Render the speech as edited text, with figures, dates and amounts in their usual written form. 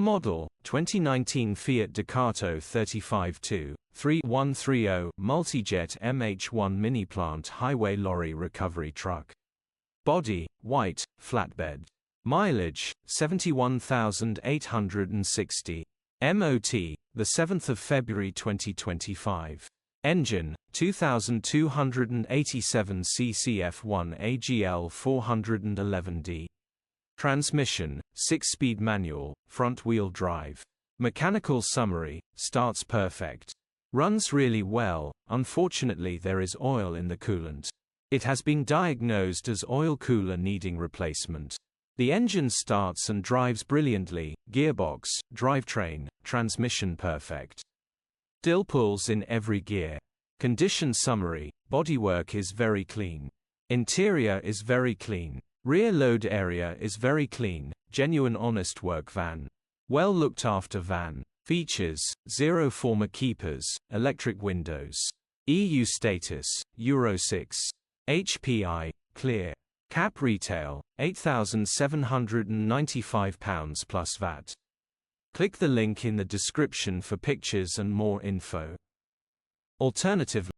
Model, 2019 Fiat Ducato 35-2-3130 Multijet MH1 mini-plant highway lorry recovery truck. Body, white, flatbed. Mileage, 71,860. MOT, the 7th of February 2025. Engine, 2287 cc F1 AGL 411D. Transmission, 6-speed manual, front-wheel drive. Mechanical summary, starts perfect. Runs really well, unfortunately there is oil in the coolant. It has been diagnosed as oil cooler needing replacement. The engine starts and drives brilliantly, gearbox, drivetrain, transmission perfect. Dill pulls in every gear. Condition summary, bodywork is very clean. Interior is very clean. Rear load area is very clean, genuine honest work van. Well looked after van. Features, 0 former keepers, electric windows. EU status, Euro 6. HPI, clear. Cap retail, £8,795 plus VAT. Click the link in the description for pictures and more info. Alternatively,